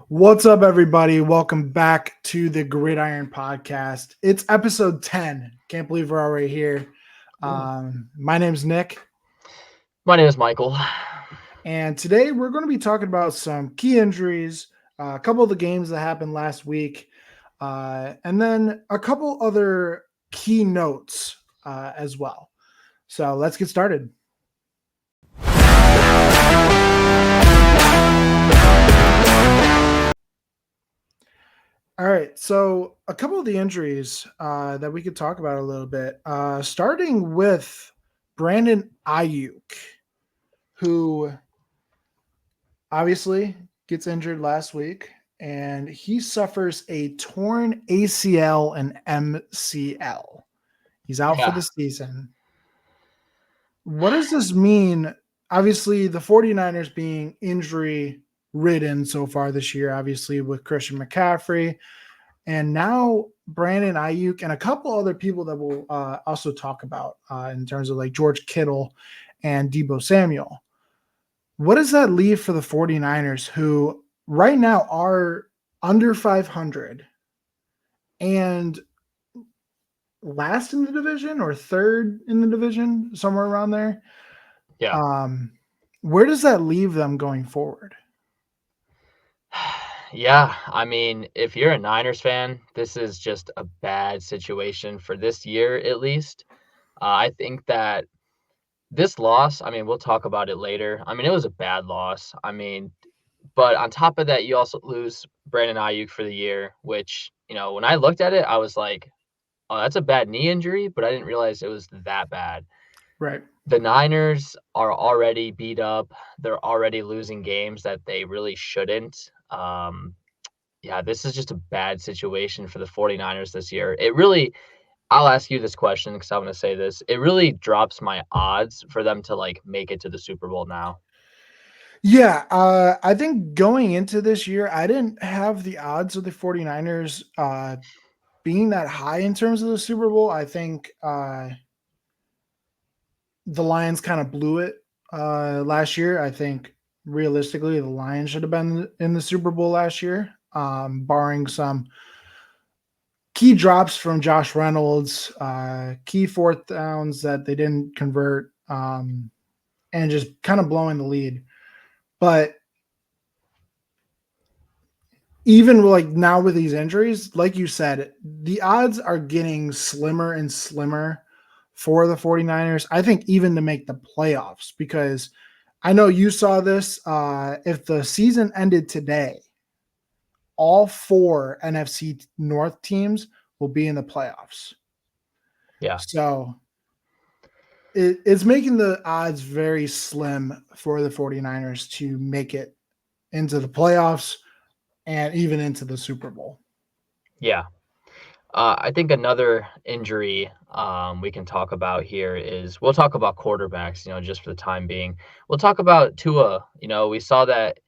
What's up, everybody? Welcome back to the Gridiron podcast. It's episode 10. Can't believe we're already here. My name's Nick, My name is Michael. and today we're going to be talking about some key injuries, a couple of the games that happened last week, and then a couple other key notes as well. So let's get started. All right, so a couple of the injuries that we could talk about a little bit, starting with Brandon Ayuk, who obviously gets injured last week, and he suffers a torn ACL and MCL. He's out for Yeah, the season. What does this mean? Obviously, the 49ers being injury ridden so far this year, obviously, with Christian McCaffrey. And now Brandon Ayuk and a couple other people that we'll also talk about in terms of like George Kittle and Debo Samuel. What does that leave for the 49ers, who right now are under 500 and last in the division or third in the division, somewhere around there? yeah. Where does that leave them going forward? Yeah, I mean, if you're a Niners fan, this is just a bad situation for this year at least. I think that this loss, I mean, we'll talk about it later. I mean, it was a bad loss. I mean, but on top of that, you also lose Brandon Ayuk for the year, which, when I looked at it, I was like, oh, that's a bad knee injury, but I didn't realize it was that bad. Right. The Niners are already beat up. They're already losing games that they really shouldn't. Yeah, this is just a bad situation for the 49ers this year. I'll ask you this question because I'm going to say this. It really drops my odds for them to make it to the Super Bowl now. Yeah, I think going into this year, I didn't have the odds of the 49ers being that high in terms of the Super Bowl. I think the Lions kind of blew it last year. I think realistically, the Lions should have been in the Super Bowl last year, barring some key drops from Josh Reynolds, key fourth downs that they didn't convert, and just kind of blowing the lead. But even like now with these injuries, like you said, the odds are getting slimmer and slimmer for the 49ers. I think even to make the playoffs, because I know you saw this. If the season ended today, all four NFC North teams will be in the playoffs. Yeah. So it's making the odds very slim for the 49ers to make it into the playoffs and even into the Super Bowl. Yeah. I think another injury we can talk about here is we'll talk about quarterbacks, just for the time being. We'll talk about Tua. We saw that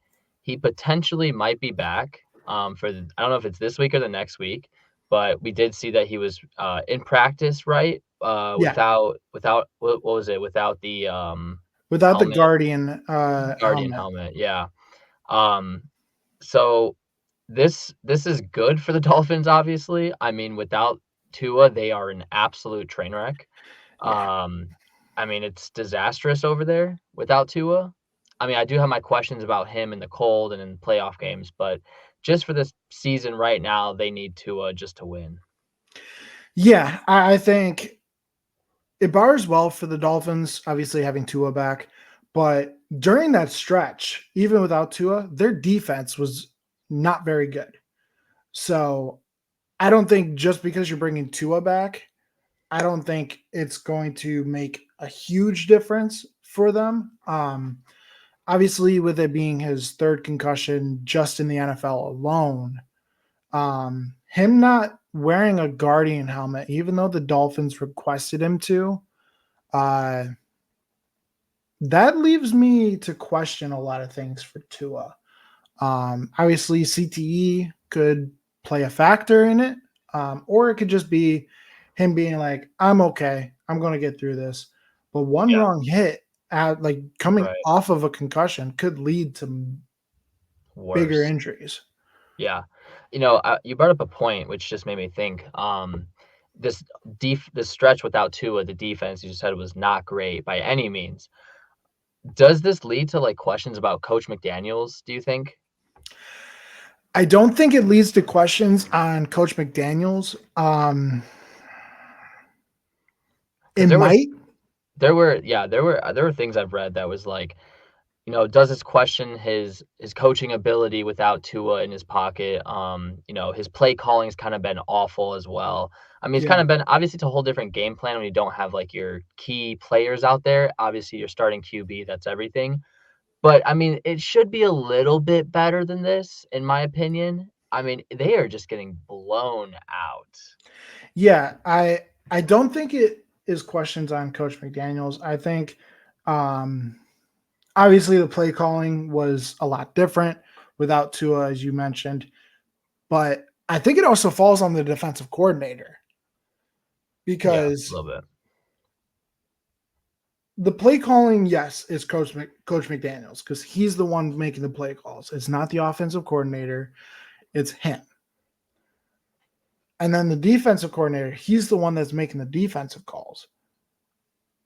he potentially might be back I don't know if it's this week or the next week, but we did see that he was in practice, right? Yeah, Without what was it? Without the without the helmet, Guardian helmet. helmet. Yeah. Um, so this is good for the Dolphins, obviously. I mean, without Tua, they are an absolute train wreck. Yeah. Um, I mean, it's disastrous over there without Tua. I mean, I do have my questions about him in the cold and in playoff games, but just for this season right now, they need Tua just to win. Yeah, I think it bars well for the Dolphins, obviously having Tua back. But during that stretch, even without Tua, their defense was not very good. So I don't think just because you're bringing Tua back, I don't think it's going to make a huge difference for them. Obviously, with it being his third concussion just in the NFL alone, him not wearing a Guardian helmet, even though the Dolphins requested him to, uh, that leaves me to question a lot of things for Tua. Obviously, CTE could play a factor in it, or it could just be him being like, "I'm okay, I'm going to get through this." But one Yeah, wrong hit, coming right. off of a concussion, could lead to bigger Worse. injuries. Yeah. You brought up a point which just made me think. This this stretch without Tua, the defense you just said was not great by any means. Does this lead to like questions about Coach McDaniels, do you think? I don't think it leads to questions on Coach McDaniels. It Because might. there were things I've read that was like, does this question his coaching ability without Tua in his pocket? His play calling's kind of been awful as well. I mean, it's kind Yeah. of been obviously it's a whole different game plan when you don't have like your key players out there. Obviously, you're starting QB, that's everything. But I mean, it should be a little bit better than this, in my opinion. I mean, they are just getting blown out. Yeah, I don't think it is questions on Coach McDaniels. I think um obviously the play calling was a lot different without Tua, as you mentioned, but I think it also falls on the defensive coordinator Yeah, a because little bit. the play calling, yes, is Coach McDaniels because he's the one making the play calls. It's not the offensive coordinator, it's him. And then the defensive coordinator, he's the one that's making the defensive calls.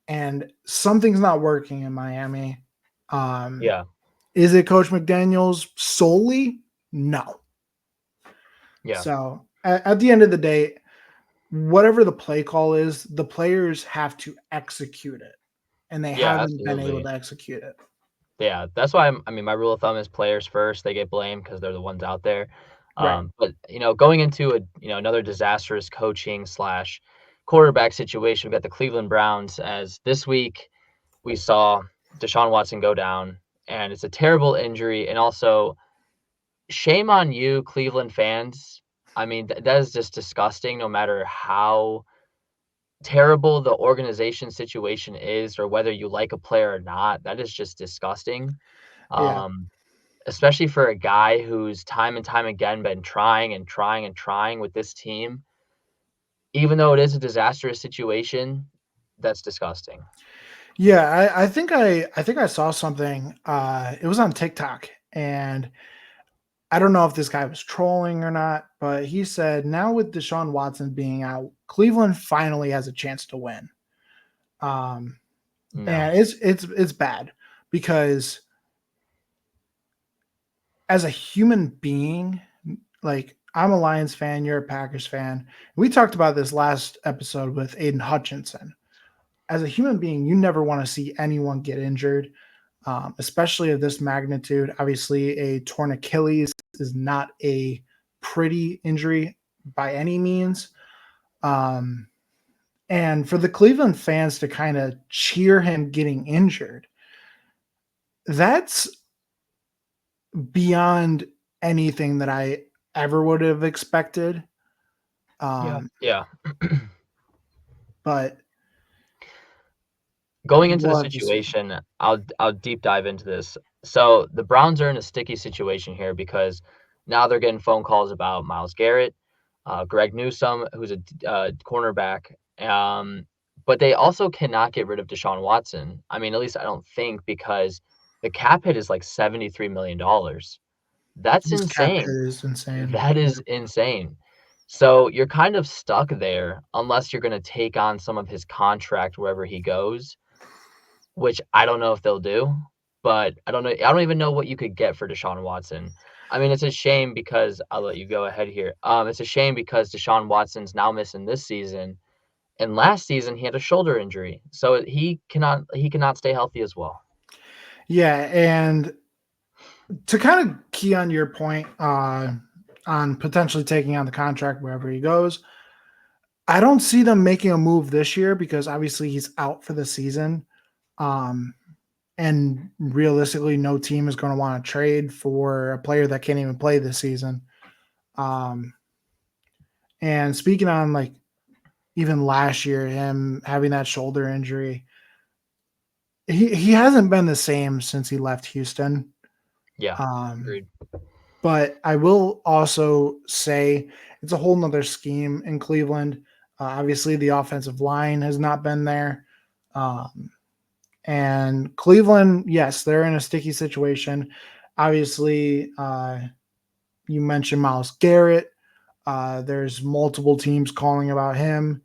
And something's not working in Miami. Um, Yeah, is it Coach McDaniels solely? No. yeah, So at the end of the day, whatever the play call is, the players have to execute it, and they yeah, haven't been able absolutely. to execute it. Yeah, that's why I mean, my rule of thumb is players first. They get blamed because they're the ones out there. Right. But going into another disastrous coaching slash quarterback situation, we've got the Cleveland Browns. As this week we saw Deshaun Watson go down, and it's a terrible injury. And also, shame on you, Cleveland fans. I mean, that is just disgusting. No matter how terrible the organization situation is, or whether you like a player or not, that is just disgusting. Yeah. Um, Especially for a guy who's time and time again been trying and trying and trying with this team, even though it is a disastrous situation, that's disgusting. Yeah, I think I saw something. It was on TikTok, and I don't know if this guy was trolling or not, but he said now with Deshaun Watson being out, Cleveland finally has a chance to win. Um, No. and it's bad because as a human being, like I'm a Lions fan, you're a Packers fan. We talked about this last episode with Aiden Hutchinson. As a human being, you never want to see anyone get injured, especially of this magnitude. Obviously, a torn Achilles is not a pretty injury by any means. Um, and for the Cleveland fans to kind of cheer him getting injured, that's beyond anything that I ever would have expected. Yeah. Um, Yeah. but Going into the we'll have to see. situation, I'll deep dive into this. So the Browns are in a sticky situation here because now they're getting phone calls about Myles Garrett, Greg Newsome, who's a cornerback. But they also cannot get rid of Deshaun Watson. I mean, at least I don't think, because the cap hit is like $73 million. That's His cap hit insane. is insane. That Yeah. is insane. So you're kind of stuck there unless you're going to take on some of his contract wherever he goes, which I don't know if they'll do. But I don't know. I don't even know what you could get for Deshaun Watson. I mean, it's a shame because I'll let you go ahead here. It's a shame because Deshaun Watson's now missing this season, and last season he had a shoulder injury, so he cannot stay healthy as well. Yeah, and to kind of key on your point on potentially taking on the contract wherever he goes, I don't see them making a move this year because obviously he's out for the season. Um, and realistically, no team is going to want to trade for a player that can't even play this season. Um, and speaking on like even last year, him having that shoulder injury, he hasn't been the same since he left Houston. Yeah, Um, agreed. but I will also say it's a whole nother scheme in Cleveland. Obviously, the offensive line has not been there. Um, and Cleveland, yes, they're in a sticky situation. Obviously, You mentioned Miles Garrett. There's multiple teams calling about him.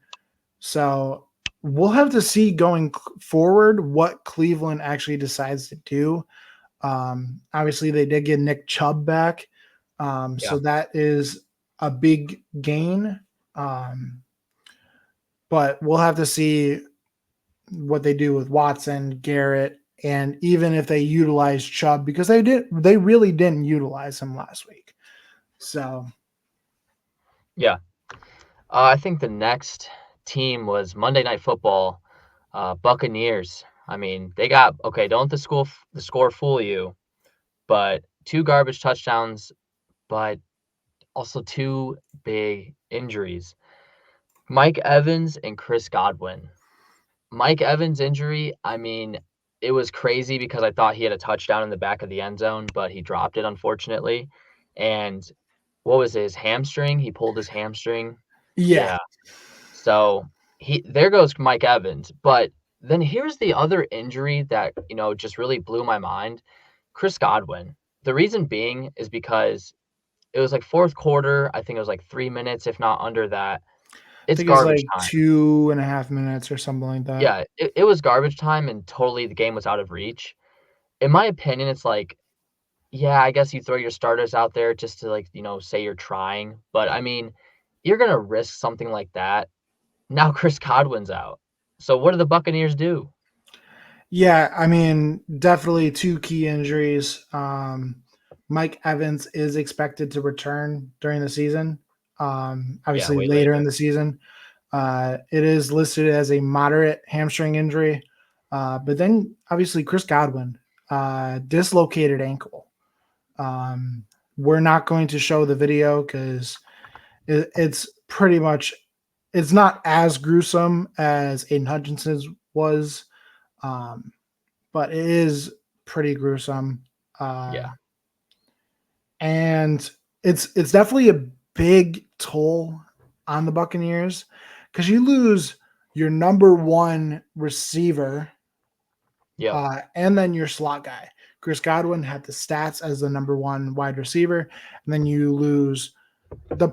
So we'll have to see going forward what Cleveland actually decides to do. Obviously, they did get Nick Chubb back. Yeah. So that is a big gain. Um, but we'll have to see what they do with Watson, Garrett, and even if they utilize Chubb because they really didn't utilize him last week. So Yeah. I think the next team was Monday Night Football, Buccaneers. I mean, they got okay. Don't the score fool you, but 2 garbage touchdowns, but also 2 big injuries. Mike Evans and Chris Godwin. Mike Evans' injury, I mean, it was crazy because I thought he had a touchdown in the back of the end zone, but he dropped it unfortunately. And what was his hamstring? He pulled his hamstring. yeah, Yeah. So he there goes Mike Evans. But then here's the other injury that, just really blew my mind. Chris Godwin. The reason being is because it was like fourth quarter. I think it was like 3 minutes, if not under that. I It's think it was garbage like time. 2.5 minutes or something like that. Yeah, it was garbage time and totally the game was out of reach. In my opinion, it's like, yeah, I guess you throw your starters out there just to, like, say you're trying. But I mean, you're gonna risk something like that. Now Chris Godwin's out. So what do the Buccaneers do? Yeah, I mean, definitely two key injuries. Mike Evans is expected to return during the season. Yeah, Obviously way later in later. the season. It is listed as a moderate hamstring injury. But then obviously Chris Godwin, dislocated ankle. Um, we're not going to show the video because it's pretty much it's not as gruesome as Aiden Hutchinson's was, um, but it is pretty gruesome. Yeah, And it's definitely a big toll on the Buccaneers because you lose your number one receiver, yep, and then your slot guy. Chris Godwin had the stats as the number one wide receiver, and then you lose the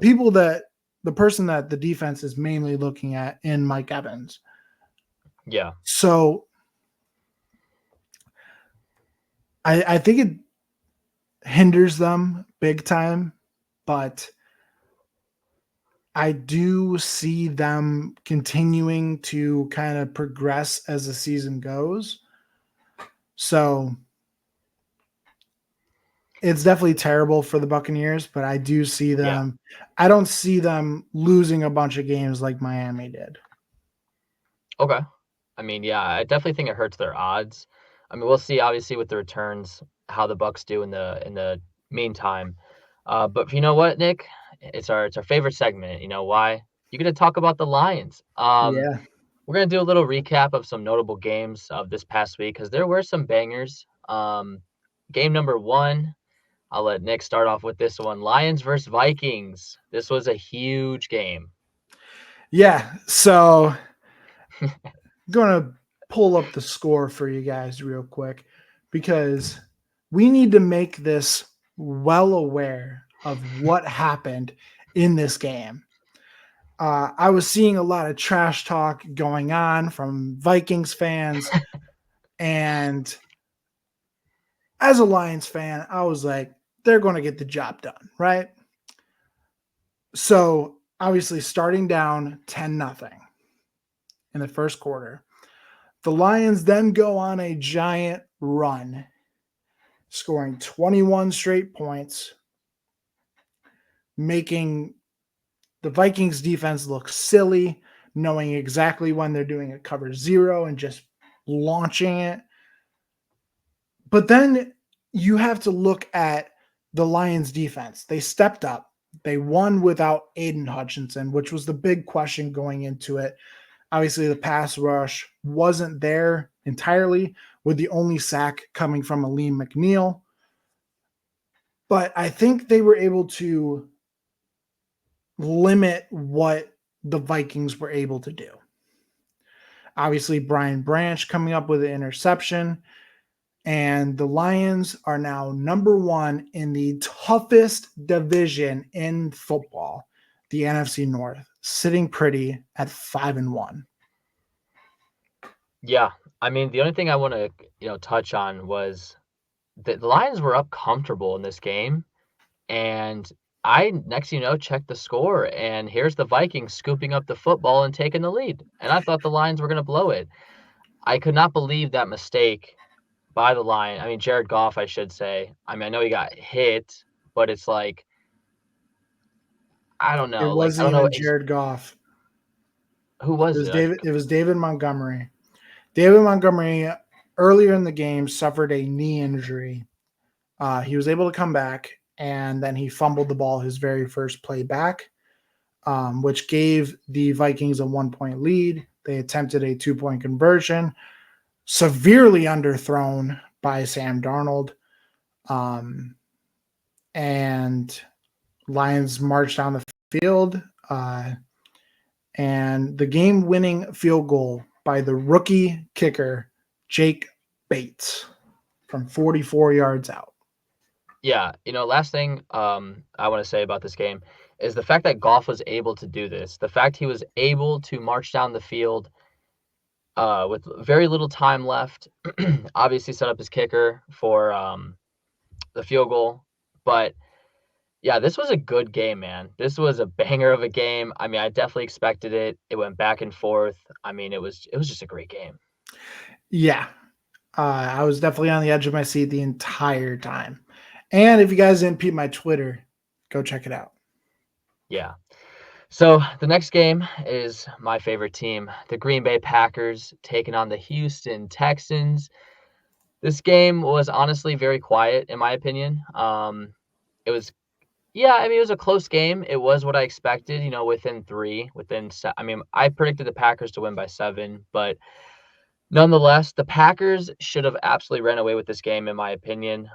person that the defense is mainly looking at in Mike Evans. yeah, So I think it hinders them big time, but I do see them continuing to kind of progress as the season goes. So it's definitely terrible for the Buccaneers, but I do see yeah. them. I don't see them losing a bunch of games like Miami did. Okay. I mean, yeah, I definitely think it hurts their odds. I mean, we'll see obviously with the returns how the Bucks do in the meantime. But you know what, Nick? It's our favorite segment. You know why? You're gonna talk about the Lions. Yeah. We're gonna do a little recap of some notable games of this past week because there were some bangers. Game number one, I'll let Nick start off with this one. Lions versus Vikings. This was a huge game. Yeah. So I'm going to pull up the score for you guys real quick because we need to make this well aware of what happened in this game. I was seeing a lot of trash talk going on from Vikings fans. And as a Lions fan, I was like, they're going to get the job done, right? So obviously, starting down 10-0 in the first quarter, the Lions then go on a giant run, scoring 21 straight points, making the Vikings defense look silly, knowing exactly when they're doing a cover zero and just launching it. But then you have to look at the Lions defense. They stepped up. They won without Aiden Hutchinson, which was the big question going into it. Obviously, the pass rush wasn't there entirely, with the only sack coming from Aleem McNeil. But I think they were able to limit what the Vikings were able to do. Obviously, Brian Branch coming up with an interception. And the Lions are now number one in the toughest division in football, the NFC North, sitting pretty at 5-1. Yeah. I mean, the only thing I want to, touch on was the Lions were up comfortable in this game. And I, next thing you know, checked the score, and here's the Vikings scooping up the football and taking the lead. And I thought the Lions were going to blow it. I could not believe that mistake by the Lion. I mean, Jared Goff, I should say. I mean, I know he got hit, but it's like, I don't It know. Like, I wasn't don't know even Jared Goff. who It was was it. David. It was David Montgomery. David Montgomery earlier in the game suffered a knee injury. He was able to come back, and then he fumbled the ball his very first play back, which gave the Vikings a 1-point lead. They attempted a 2-point conversion, severely underthrown by Sam Darnold. And Lions marched down the field, and the game-winning field goal by the rookie kicker, Jake Bates, from 44 yards out. Yeah, last thing I want to say about this game is the fact that Goff was able to do this. The fact he was able to march down the field with very little time left, obviously set up his kicker for the field goal. But yeah, this was a good game, man. This was a banger of a game. I mean, I definitely expected it. It went back and forth. I mean, it was just a great game. Yeah, I was definitely on the edge of my seat the entire time. And if you guys didn't peep my Twitter, go check it out. Yeah. So the next game is my favorite team, the Green Bay Packers, taking on the Houston Texans. This game was honestly very quiet, in my opinion. It was, yeah, I mean, it was a close game. It was what I expected, within three, I mean, I predicted the Packers to win by 7, but nonetheless, the Packers should have absolutely ran away with this game, in my opinion.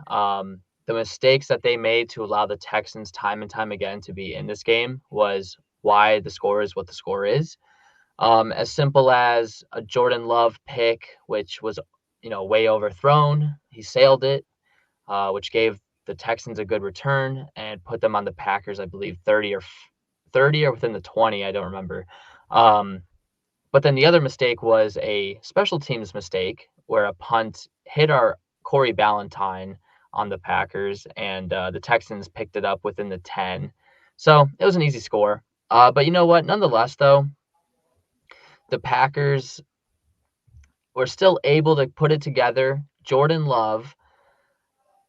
The mistakes that they made to allow the Texans time and time again to be in this game was why the score is what the score is. As simple as a Jordan Love pick, which was, way overthrown. He sailed it, which gave the Texans a good return and put them on the Packers, I believe, 30 or within the 20. I don't remember. But then the other mistake was a special teams mistake where a punt hit our Corey Ballantyne on the Packers, and the Texans picked it up within the 10. So it was an easy score. But you know what? Nonetheless, though, the Packers were still able to put it together. Jordan Love,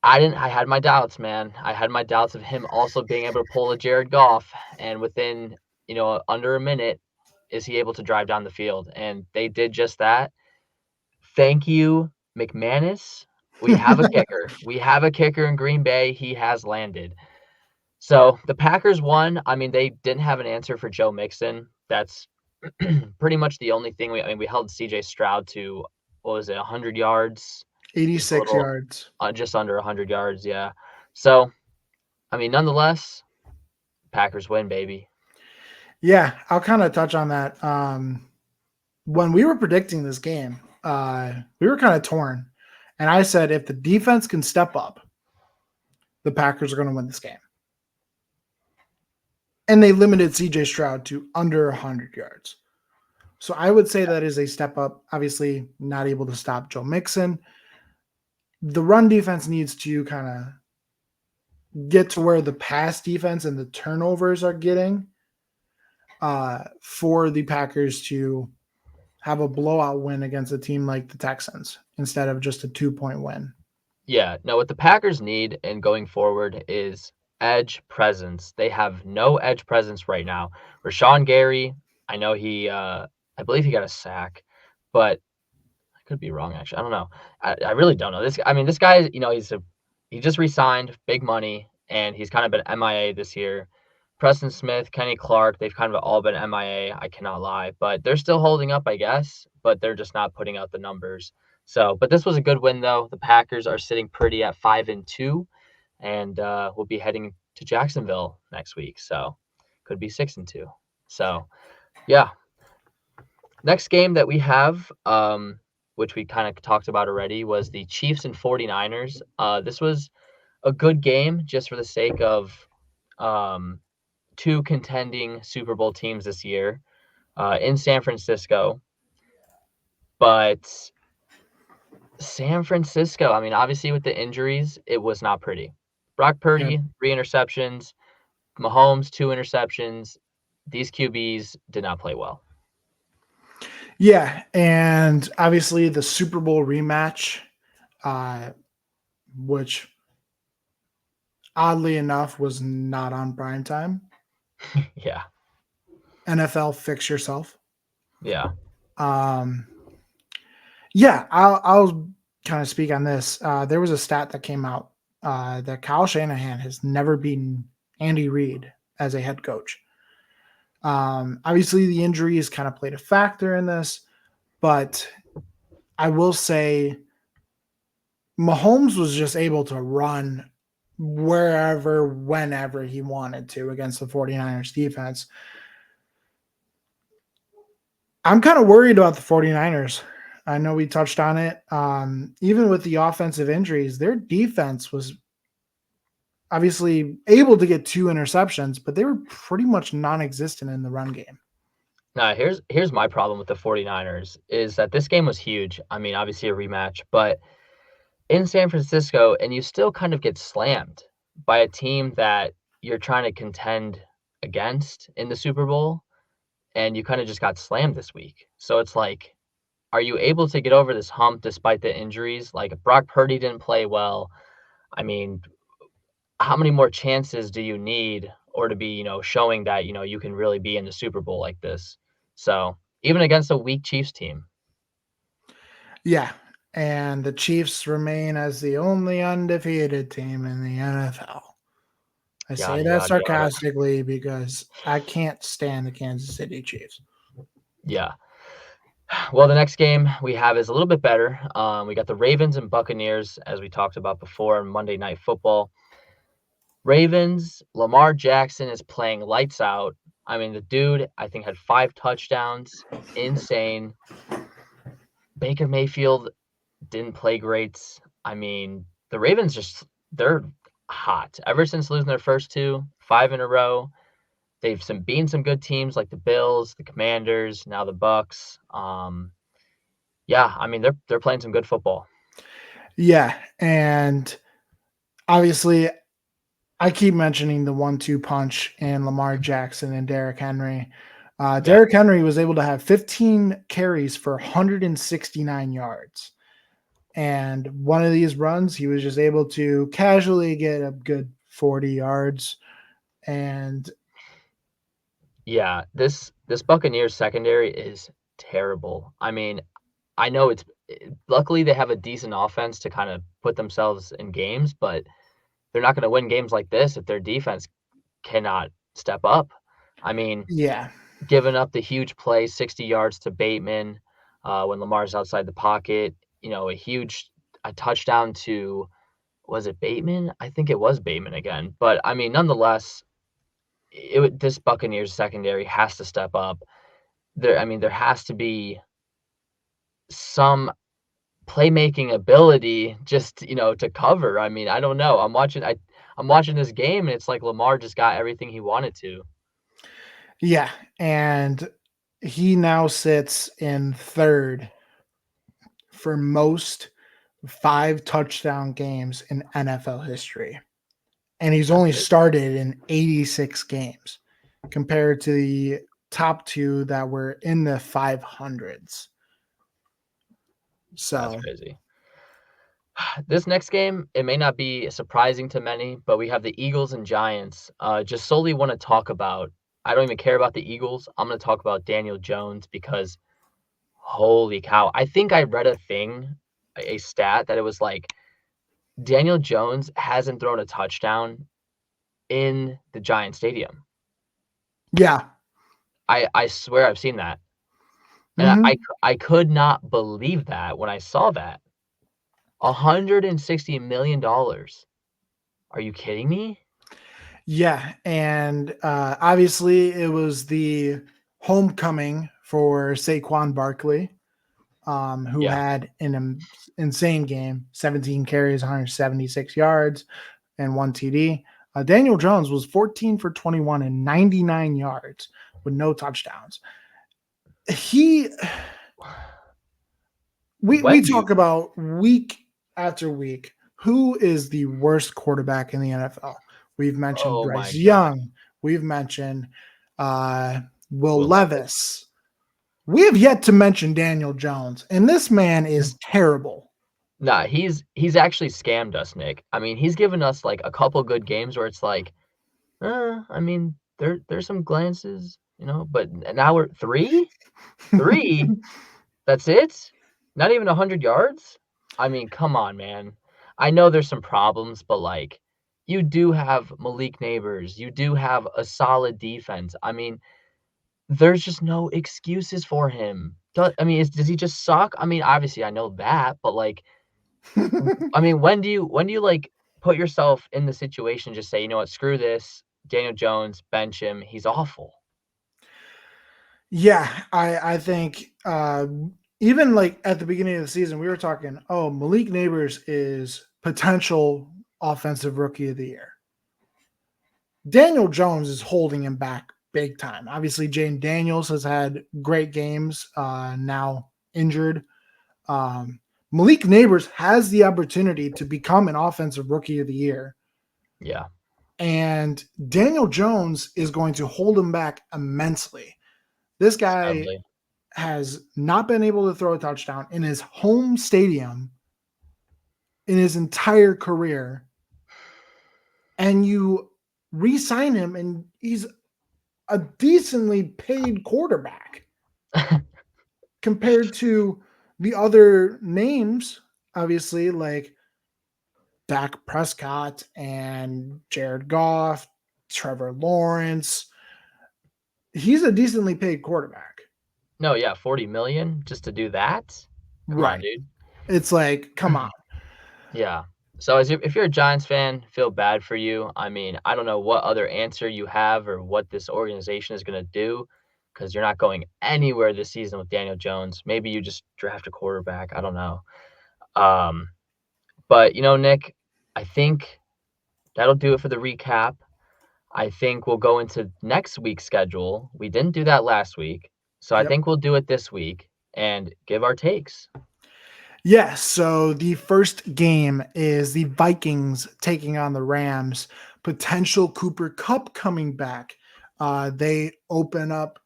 I had my doubts, man. I had my doubts of him also being able to pull a Jared Goff, and within, under a minute, is he able to drive down the field? And they did just that. Thank you, McManus. We have a kicker. We have a kicker in Green Bay. He has landed. So the Packers won. I mean, they didn't have an answer for Joe Mixon. That's pretty much the only thing we held CJ Stroud to, what was it, 100 yards? Just a 86 little, yards. just under 100 yards, yeah. So, I mean, nonetheless, Packers win, baby. Yeah, I'll kind of touch on that. When we were predicting this game, we were kind of torn. And I said, if the defense can step up, the Packers are going to win this game. And they limited CJ Stroud to under 100 yards. So I would say that is a step up. Obviously, not able to stop Joe Mixon. The run defense needs to kind of get to where the pass defense and the turnovers are getting for the Packers to have a blowout win against a team like the Texans instead of just a 2-point win. Yeah, no, what the Packers need and going forward is edge presence. They have no edge presence right now. Rashawn Gary, I know I believe he got a sack, but I could be wrong, actually. I don't know. I really don't know. This guy, he just re-signed, big money, and he's kind of been MIA this year. Preston Smith, Kenny Clark, they've kind of all been MIA, I cannot lie. But they're still holding up, I guess, but they're just not putting out the numbers. So, but this was a good win, though. The Packers are sitting pretty at 5-2, and we'll be heading to Jacksonville next week. So, could be 6-2. So, yeah. Next game that we have, which we kind of talked about already, was the Chiefs and 49ers. This was a good game just for the sake of um, two contending Super Bowl teams this year in San Francisco. But San Francisco, I mean, obviously with the injuries, it was not pretty. Brock Yeah. Purdy, 3 interceptions. Mahomes, 2 interceptions. These QBs did not play well. Yeah, and obviously the Super Bowl rematch, which oddly enough was not on prime time. Yeah, NFL, fix yourself. yeah, Um, yeah, I'll kind of speak on this. There was a stat that came out that Kyle Shanahan has never beaten Andy Reid as a head coach. Obviously, the injuries kind of played a factor in this, but I will say Mahomes was just able to run wherever, whenever he wanted to against the 49ers defense. I'm kind of worried about the 49ers. I know we touched on it. Even with the offensive injuries, their defense was obviously able to get 2 interceptions, but they were pretty much non-existent in the run game. now here's my problem with the 49ers is that this game was huge. I mean, obviously a rematch, but in San Francisco, and you still kind of get slammed by a team that you're trying to contend against in the Super Bowl, and you kind of just got slammed this week. So it's like, are you able to get over this hump despite the injuries? Like Brock Purdy didn't play well. I mean, how many more chances do you need or to be, showing that, you can really be in the Super Bowl like this? So even against a weak Chiefs team. Yeah. And the Chiefs remain as the only undefeated team in the NFL. I say Yada, that yada, yada. sarcastically because I can't stand the Kansas City Chiefs. Yeah. Well, the next game we have is a little bit better. We got the Ravens and Buccaneers, as we talked about before, on Monday Night Football. Ravens, Lamar Jackson is playing lights out. I mean, the dude, I think, had 5 touchdowns. Insane. Baker Mayfield didn't play great. I mean, the Ravens they're hot. Ever since losing their first 2, 5 in a row, they've beaten some good teams like the Bills, the Commanders, now the Bucks. Yeah, I mean, they're playing some good football. Yeah. And obviously, I keep mentioning the 1-2 punch in Lamar Jackson and Derrick Henry. Yeah, Derrick Henry was able to have 15 carries for 169 yards. And one of these runs, he was just able to casually get a good 40 yards. And yeah. This Buccaneers secondary is terrible. I mean, I know luckily they have a decent offense to kind of put themselves in games, but they're not going to win games like this if their defense cannot step up. I mean, yeah, giving up the huge play, 60 yards to Bateman when Lamar's outside the pocket, a touchdown to, was it Bateman? I think it was Bateman again. But I mean, nonetheless, this Buccaneers secondary has to step up. There has to be some playmaking ability just, to cover. I mean, I don't know. I'm watching this game and it's like Lamar just got everything he wanted to. yeah. And he now sits in third for most 5 touchdown games in NFL history. And he's That's only crazy. started in 86 games compared to the top 2 that were in the 500s. That's So, crazy. This next game, it may not be surprising to many, but we have the Eagles and Giants. Just solely want to talk about, I don't even care about the Eagles. I'm going to talk about Daniel Jones because holy cow. I think I read a stat that it was like Daniel Jones hasn't thrown a touchdown in the Giant Stadium. yeah. I swear I've seen that. And Mhm. I could not believe that when I saw that. $160 million. Are you kidding me? Yeah, and obviously it was the homecoming for Saquon Barkley. who Yeah. had an insane game, 17 carries, 176 yards, and one TD. Daniel Jones was 14 for 21 and 99 yards with no touchdowns. He we When do you talk about week after week who is the worst quarterback in the NFL. We've mentioned Oh Bryce my god. Young. We've mentioned Will Will Levis. Levis. We have yet to mention Daniel Jones, and this man is terrible. Nah, he's actually scammed us, Nick. I mean, he's given us, like, a couple good games where it's like, I mean, there's some glances, but now we're 3? 3? That's it? Not even 100 yards? I mean, come on, man. I know there's some problems, but, like, you do have Malik Neighbors. You do have a solid defense. I mean, there's just no excuses for him. I mean, does he just suck? I mean, obviously, I know that, but, like, I mean, when do you, like, put yourself in the situation, just say, "You know what? Screw this. Daniel Jones, bench him. He's awful." Yeah, I think even like at the beginning of the season, we were talking, oh, Malik Neighbors is potential offensive rookie of the year. Daniel Jones is holding him back big time. Obviously, Jane Daniels has had great games, now injured. Um, Malik Neighbors has the opportunity to become an offensive rookie of the year. Yeah, And Daniel Jones is going to hold him back immensely. This guy sadly. has not been able to throw a touchdown in his home stadium in his entire career. And you re sign him, and he's a decently paid quarterback compared to the other names, obviously, like Dak Prescott and Jared Goff, Trevor Lawrence. He's a decently paid quarterback. No, yeah, 40 million just to do that? Come on, Right. dude. It's like, come on. Yeah. So if you're a Giants fan, feel bad for you. I mean, I don't know what other answer you have or what this organization is gonna do, because 'cause you're not going anywhere this season with Daniel Jones. Maybe you just draft a quarterback, I don't know. Um, but, Nick, I think that'll do it for the recap. I think we'll go into next week's schedule. We didn't do that last week, so I Yep. think we'll do it this week and give our takes. Yes. So the first game is the Vikings taking on the Rams. Potential Cooper Cup coming back. They open up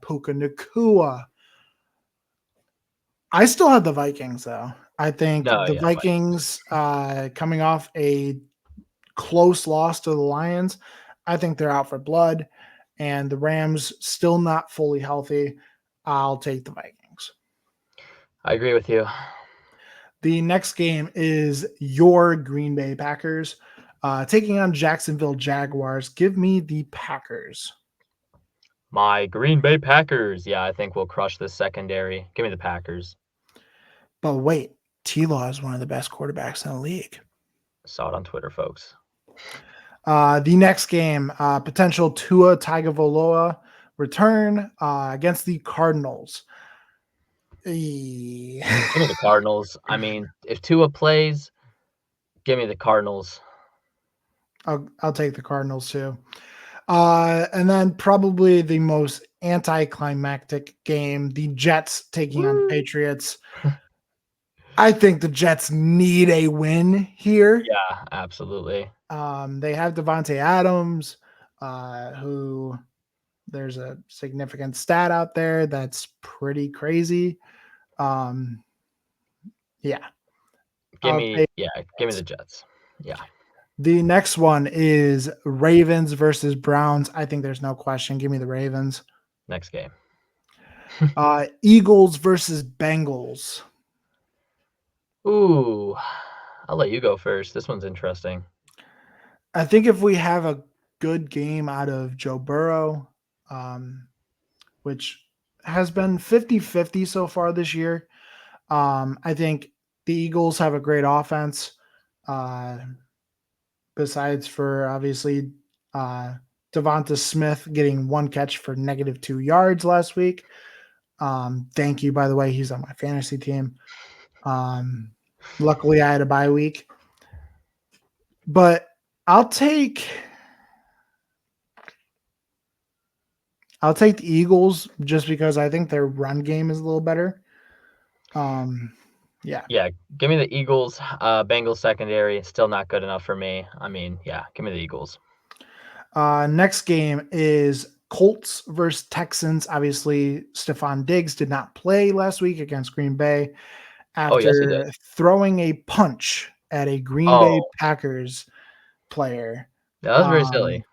Puka Nakua. I still have the Vikings though. I think No, the yeah, Vikings. Vikings coming off a close loss to the Lions. I think they're out for blood, and the Rams still not fully healthy. I'll take the Vikings. I agree with you. The next game is your Green Bay Packers taking on Jacksonville Jaguars. Give me the Packers. My Green Bay Packers. Yeah, I think we'll crush this secondary. Give me the Packers. But wait, T-Law is one of the best quarterbacks in the league. Saw it on Twitter, folks. The next game, potential Tua Tagovailoa return against the Cardinals. Eh, Give me the Cardinals. I mean, if Tua plays, give me the Cardinals. I'll take the Cardinals too. And then probably the most anticlimactic game, the Jets taking on the Woo! Patriots. I think the Jets need a win here. Yeah, absolutely. They have Devontae Adams, who there's a significant stat out there that's pretty crazy. Um, yeah, I'll take Give me Jets. the Jets. Yeah, The next one is Ravens versus Browns. I think there's no question. Give me the Ravens. next game. Eagles versus Bengals. Ooh, I'll let you go first. This one's interesting. I think if we have a good game out of Joe Burrow, um, which has been 50-50 so far this year, I think the Eagles have a great offense. Besides for obviously Devonta Smith getting one catch for -2 yards last week. Thank you, by the way. He's on my fantasy team. Um, Luckily, I had a bye week, but I'll take I'll take the Eagles just because I think their run game is a little better. Um, yeah. Yeah, give me the Eagles. Bengals secondary, still not good enough for me. I mean, yeah, give me the Eagles. Next game is Colts versus Texans. Obviously, Stephon Diggs did not play last week against Green Bay Oh, yes, he did. after throwing a punch at a Green Bay Oh, Packers player. that was very Um, silly.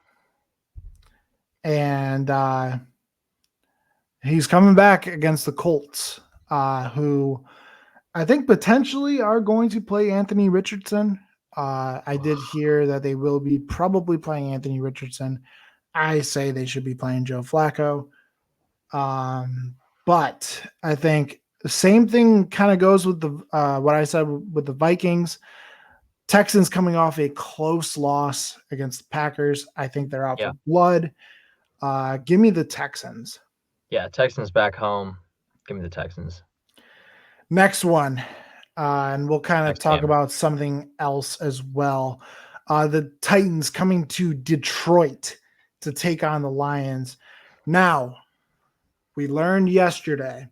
and he's coming back against the Colts, who I think potentially are going to play Anthony Richardson. I did hear that they will be probably playing Anthony Richardson. I say they should be playing Joe Flacco. But I think the same thing kind of goes with the what I said with the Vikings. Texans coming off a close loss against the Packers. I think they're out for Yeah, blood. Give me the Texans. yeah, Texans back home. Give me the Texans. Next one, and we'll kind of Next talk game. about something else as well. The Titans coming to Detroit to take on the Lions. Now, we learned yesterday.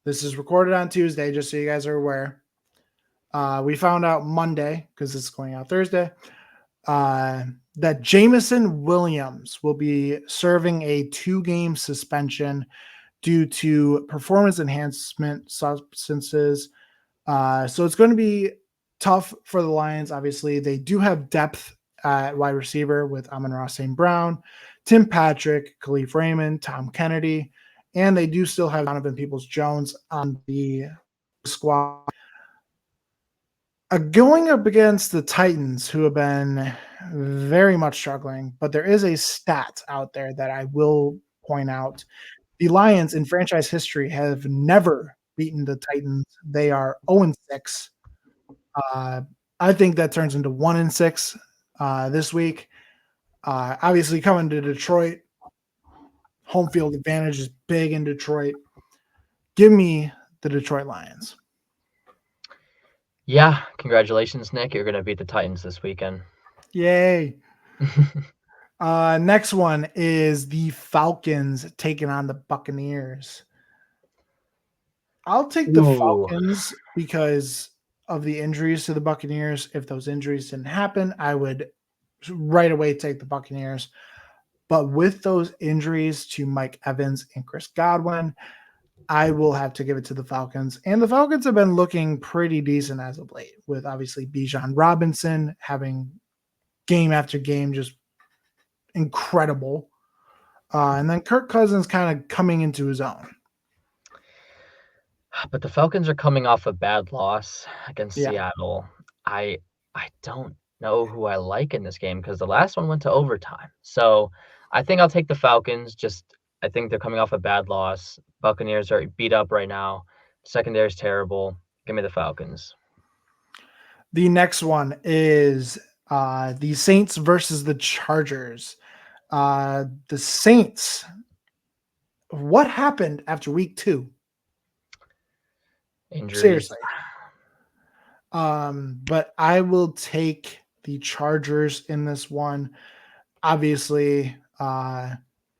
This is recorded on Tuesday, just so you guys are aware. We found out Monday, because it's going out Thursday, that Jamison Williams will be serving a 2-game suspension due to performance enhancement substances. So it's going to be tough for the Lions. Obviously, they do have depth at wide receiver with Amon-Ra St. Brown, Tim Patrick, Khalif Raymond, Tom Kennedy, and they do still have Donovan Peoples-Jones on the squad. Going up against the Titans, who have been very much struggling, but there is a stat out there that I will point out. The Lions in franchise history have never beaten the Titans. They are 0-6. Uh, I think that turns into 1-6 this week. Obviously, coming to Detroit, home field advantage is big in Detroit. Give me the Detroit Lions. Yeah, congratulations, Nick. You're gonna beat the Titans this weekend. Yay. Next one is the Falcons taking on the Buccaneers. I'll take the Ooh, Falcons because of the injuries to the Buccaneers. If those injuries didn't happen, I would right away take the Buccaneers. But with those injuries to Mike Evans and Chris Godwin, I will have to give it to the Falcons. And the Falcons have been looking pretty decent as of late, with obviously Bijan Robinson having game after game just incredible. And then Kirk Cousins kind of coming into his own. but the Falcons are coming off a bad loss against Yeah. Seattle. I I don't know who I like in this game because the last one went to overtime. So I think I'll take the Falcons. Just I think they're coming off a bad loss. Buccaneers are beat up right now. Secondary is terrible. Give me the Falcons. The next one is the Saints versus the Chargers. The Saints. What happened after week 2? Injuries. Seriously. But I will take the Chargers in this one. Obviously,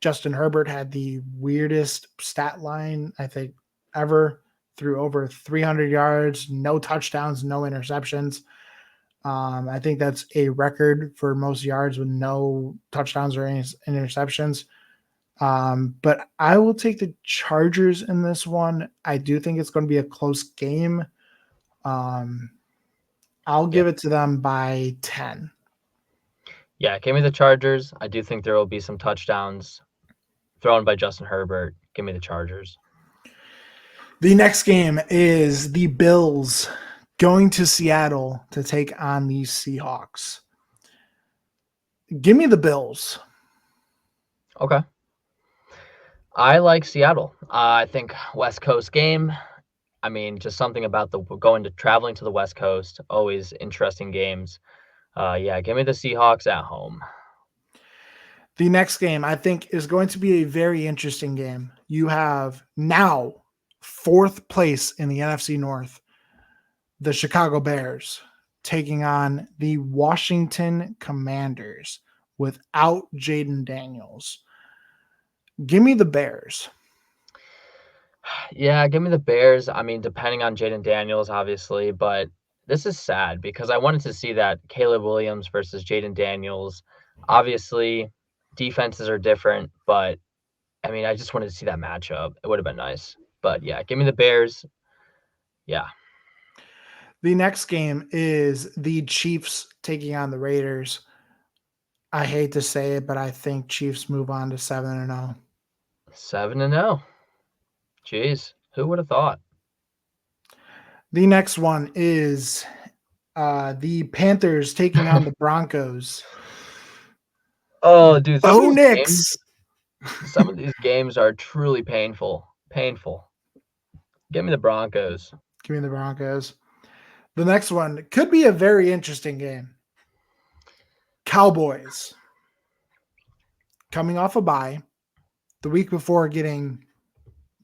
Justin Herbert had the weirdest stat line, I think, ever, threw over 300 yards, no touchdowns, no interceptions. I think that's a record for most yards with no touchdowns or any interceptions. But I will take the Chargers in this one. I do think it's going to be a close game. I'll Yeah. give it to them by 10. Yeah, give me the Chargers. I do think there will be some touchdowns thrown by Justin Herbert. Give me the Chargers. The next game is the Bills going to Seattle to take on the Seahawks. Give me the Bills. Okay. I like Seattle. I think West Coast game. I mean, just something about the traveling to the West Coast. Always interesting games. Yeah, give me the Seahawks at home. The next game I think is going to be a very interesting game. You have now fourth place in the NFC North, the Chicago Bears, taking on the Washington Commanders without Jaden Daniels. Give me the Bears. Yeah, give me the Bears. I mean, depending on Jaden Daniels, obviously, but this is sad because I wanted to see that Caleb Williams versus Jaden Daniels. Obviously, defenses are different, but I mean, I just wanted to see that matchup. It would have been nice. But yeah, give me the Bears. Yeah. The next game is the Chiefs taking on the Raiders. I hate to say it, but I think Chiefs move on to 7-0. 7-0. Jeez, who would have thought? The next one is the Panthers taking on the Broncos. Oh, dude, Bo Nix. some of these games are truly painful. Painful. Give me the Broncos. Give me the Broncos. The next one could be a very interesting game. Cowboys coming off a bye the week before getting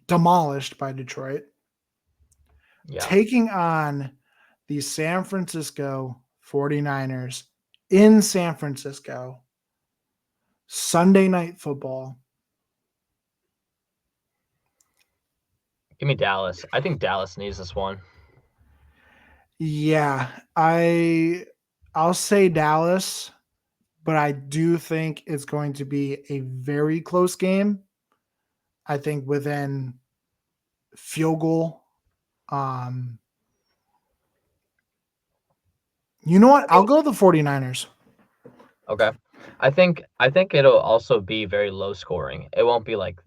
demolished by Detroit. Yeah. Taking on the San Francisco 49ers in San Francisco. Sunday Night Football. Give me Dallas. I think Dallas needs this one. Yeah, I'll say Dallas, but I do think it's going to be a very close game. I think within field goal. You know what? I'll go the 49ers. Okay. I think it'll also be very low scoring. It won't be like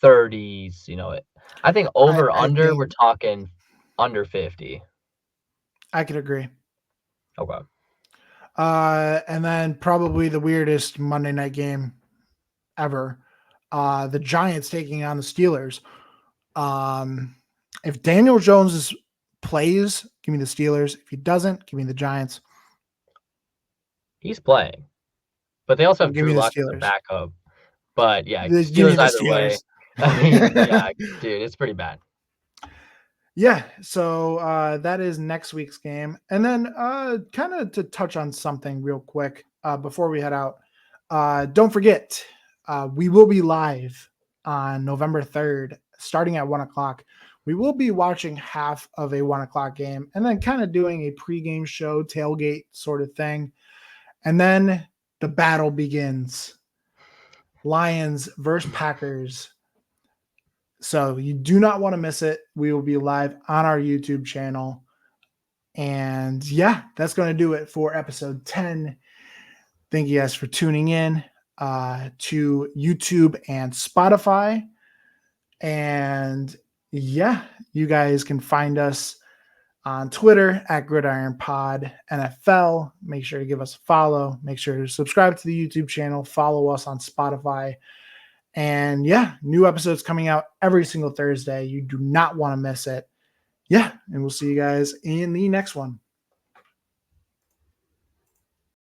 30s, I think over under we're talking under 50. I could agree. Okay. And then probably the weirdest Monday night game ever. The Giants taking on the Steelers. If Daniel Jones plays, give me the Steelers. If he doesn't, give me the Giants. He's playing. But they also have Give me Drew the Lock as a Steelers. backup. But yeah, Give me Steelers the either way. Steelers. I mean, yeah, dude, it's pretty bad. Yeah, so that is next week's game. And then kind of to touch on something real quick before we head out, don't forget, we will be live on November 3rd, starting at 1 o'clock. We will be watching half of a 1 o'clock game and then kind of doing a pregame show, tailgate sort of thing. And then the battle begins. Lions versus Packers. So you do not want to miss it. We will be live on our YouTube channel. And yeah, that's going to do it for episode 10. Thank you guys for tuning in to YouTube and Spotify. And yeah, you guys can find us on Twitter at Gridiron Pod NFL. Make sure to give us a follow. Make sure to subscribe to the YouTube channel. Follow us on Spotify. And yeah, new episodes coming out every single Thursday. You do not want to miss it. Yeah, and we'll see you guys in the next one.